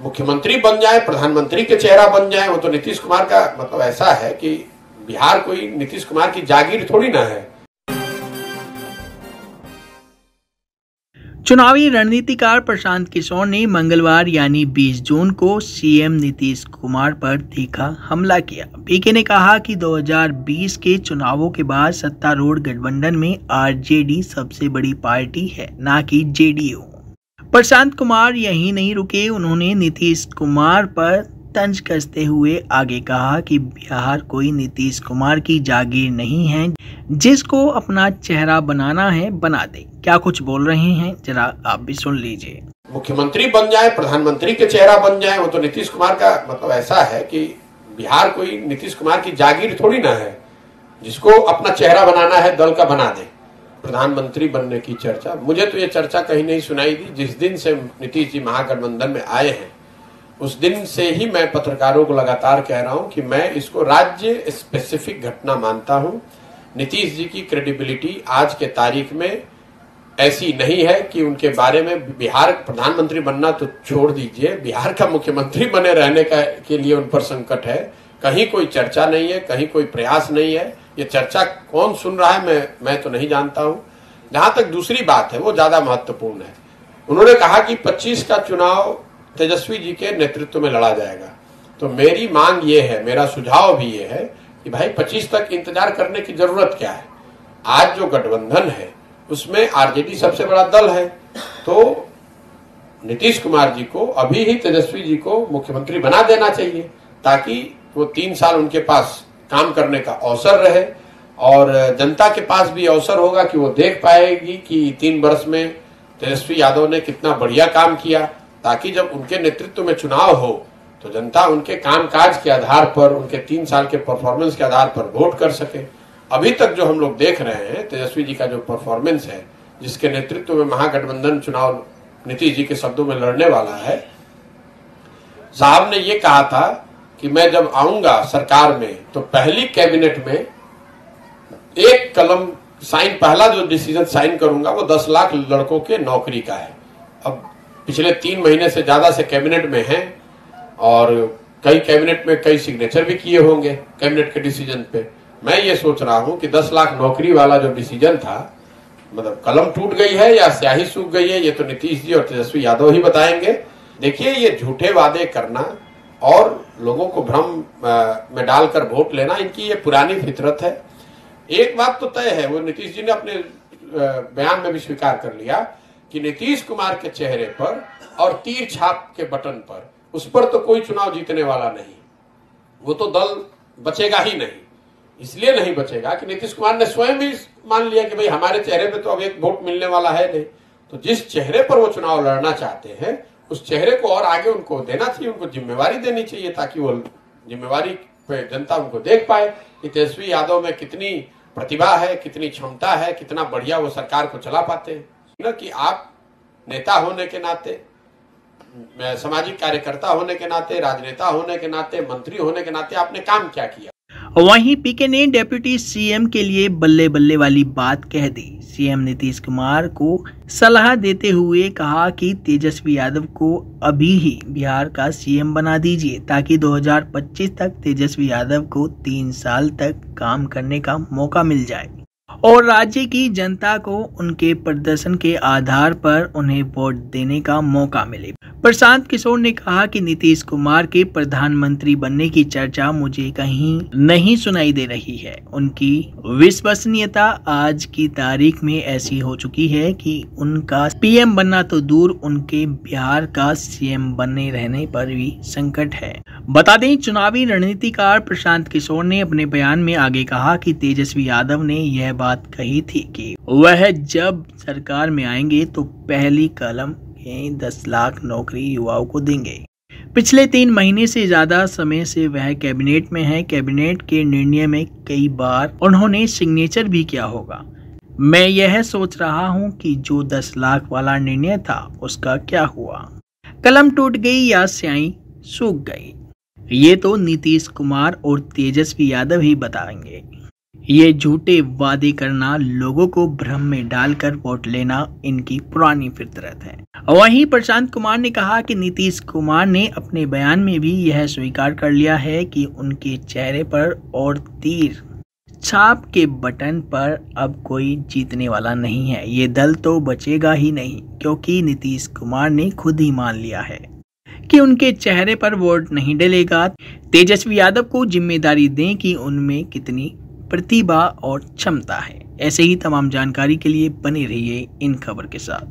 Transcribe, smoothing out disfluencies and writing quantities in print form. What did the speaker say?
मुख्यमंत्री बन जाए, प्रधानमंत्री के चेहरा बन जाए, वो तो नीतीश कुमार का मतलब ऐसा है कि बिहार कोई नीतीश कुमार की जागीर थोड़ी ना है। चुनावी रणनीतिकार प्रशांत किशोर ने मंगलवार यानी 20 जून को सीएम नीतीश कुमार पर तीखा हमला किया। पीके ने कहा कि 2020 के चुनावों के बाद सत्तारूढ़ गठबंधन में आरजेडी सबसे बड़ी पार्टी है, ना कि जेडीयू। प्रशांत कुमार यही नहीं रुके, उन्होंने नीतीश कुमार पर तंज कसते हुए आगे कहा कि बिहार कोई नीतीश कुमार की जागीर नहीं है, जिसको अपना चेहरा बनाना है बना दे। क्या कुछ बोल रहे हैं, जरा आप भी सुन लीजिए। मुख्यमंत्री बन जाए, प्रधानमंत्री के चेहरा बन जाए, वो तो नीतीश कुमार का मतलब ऐसा है कि बिहार कोई नीतीश कुमार की जागीर थोड़ी ना है, जिसको अपना चेहरा बनाना है दल का बना दे। प्रधानमंत्री बनने की चर्चा, मुझे तो ये चर्चा कहीं नहीं सुनाई दी। जिस दिन से नीतीश जी महागठबंधन में आए हैं उस दिन से ही मैं पत्रकारों को लगातार कह रहा हूं कि मैं इसको राज्य स्पेसिफिक घटना मानता हूं। नीतीश जी की क्रेडिबिलिटी आज के तारीख में ऐसी नहीं है कि उनके बारे में बिहार प्रधानमंत्री बनना तो छोड़ दीजिए, बिहार का मुख्यमंत्री बने रहने के लिए उन पर संकट है। कहीं कोई चर्चा नहीं है, कहीं कोई प्रयास नहीं है। ये चर्चा कौन सुन रहा है मैं तो नहीं जानता हूं। जहां तक दूसरी बात है वो ज्यादा महत्वपूर्ण है। उन्होंने कहा कि 25 का चुनाव तेजस्वी जी के नेतृत्व में लड़ा जाएगा। तो मेरी मांग ये है, मेरा सुझाव भी ये है कि भाई 25 तक इंतजार करने की जरूरत क्या है। आज जो गठबंधन है उसमें आरजेडी सबसे बड़ा दल है, तो नीतीश कुमार जी को अभी ही तेजस्वी जी को मुख्यमंत्री बना देना चाहिए, ताकि वो 3 साल उनके पास काम करने का अवसर रहे और जनता के पास भी अवसर होगा कि वो देख पाएगी कि 3 वर्ष में तेजस्वी यादव ने कितना बढ़िया काम किया, ताकि जब उनके नेतृत्व में चुनाव हो तो जनता उनके कामकाज के आधार पर, उनके 3 साल के परफॉर्मेंस के आधार पर वोट कर सके। अभी तक जो हम लोग देख रहे हैं तेजस्वी जी का जो परफॉर्मेंस है, जिसके नेतृत्व में महागठबंधन चुनाव नीतीश जी के शब्दों में लड़ने वाला है, साहब ने ये कहा था कि मैं जब आऊंगा सरकार में तो पहली कैबिनेट में एक कलम साइन, पहला जो डिसीजन साइन करूंगा वो 10 लाख लड़कों के नौकरी का है। अब पिछले 3 महीने से ज्यादा से कैबिनेट में हैं और कई कैबिनेट में कई सिग्नेचर भी किए होंगे कैबिनेट के डिसीजन पे। मैं ये सोच रहा हूं कि 10 लाख नौकरी वाला जो डिसीजन था, मतलब कलम टूट गई है या स्याही सूख गई है, ये तो नीतीश जी और तेजस्वी यादव ही बताएंगे। देखिए, ये झूठे वादे करना और लोगों को भ्रम में डालकर वोट लेना, इनकी ये पुरानी फितरत है। एक बात तो तय है, वो नीतीश जी ने अपने बयान में भी स्वीकार कर लिया कि नीतीश कुमार के चेहरे पर और तीर छाप के बटन पर, उस पर तो कोई चुनाव जीतने वाला नहीं, वो तो दल बचेगा ही नहीं। इसलिए नहीं बचेगा कि नीतीश कुमार ने स्वयं भी मान लिया कि भाई हमारे चेहरे पे तो अब एक वोट मिलने वाला है नहीं। तो जिस चेहरे पर वो चुनाव लड़ना चाहते हैं उस चेहरे को और आगे उनको देना चाहिए, उनको जिम्मेवारी देनी चाहिए, ताकि वो जिम्मेवारी पे जनता उनको देख पाए कि तेजस्वी यादव में कितनी प्रतिभा है, कितनी क्षमता है, कितना बढ़िया वो सरकार को चला पाते हैं। न कि आप नेता होने के नाते, सामाजिक कार्यकर्ता होने के नाते, राजनेता होने के नाते, मंत्री होने के नाते आपने काम क्या किया। वहीं पीके ने डिप्टी सीएम के लिए बल्ले बल्ले वाली बात कह दी। सीएम नीतीश कुमार को सलाह देते हुए कहा कि तेजस्वी यादव को अभी ही बिहार का सीएम बना दीजिए, ताकि 2025 तक तेजस्वी यादव को 3 साल तक काम करने का मौका मिल जाए और राज्य की जनता को उनके प्रदर्शन के आधार पर उन्हें वोट देने का मौका मिले। प्रशांत किशोर ने कहा कि नीतीश कुमार के प्रधानमंत्री बनने की चर्चा मुझे कहीं नहीं सुनाई दे रही है। उनकी विश्वसनीयता आज की तारीख में ऐसी हो चुकी है कि उनका पीएम बनना तो दूर, उनके बिहार का सीएम बने रहने पर भी संकट है। बता दें, चुनावी रणनीतिकार प्रशांत किशोर ने अपने बयान में आगे कहा कि तेजस्वी यादव ने यह बात कही थी कि वह जब सरकार में आएंगे तो पहली कलम 10 लाख नौकरी युवाओं को देंगे। पिछले 3 महीने से ज्यादा समय से वह कैबिनेट में है। कैबिनेट के निर्णय में कई बार उन्होंने सिग्नेचर भी किया होगा। मैं यह सोच रहा हूं कि जो 10 लाख वाला निर्णय था उसका क्या हुआ, कलम टूट गई या स्याही सूख गई, ये तो नीतीश कुमार और तेजस्वी यादव ही बताएंगे। ये झूठे वादे करना, लोगों को भ्रम में डालकर वोट लेना इनकी पुरानी फितरत है। वहीं प्रशांत कुमार ने कहा कि नीतीश कुमार ने अपने बयान में भी यह स्वीकार कर लिया है कि उनके चेहरे पर और तीर छाप के बटन पर अब कोई जीतने वाला नहीं है। ये दल तो बचेगा ही नहीं, क्योंकि नीतीश कुमार ने खुद ही मान लिया है कि उनके चेहरे पर वोट नहीं डलेगा। तेजस्वी यादव को जिम्मेदारी दें कि उनमें कितनी प्रतिभा और क्षमता है। ऐसे ही तमाम जानकारी के लिए बने रहिए इन खबर के साथ।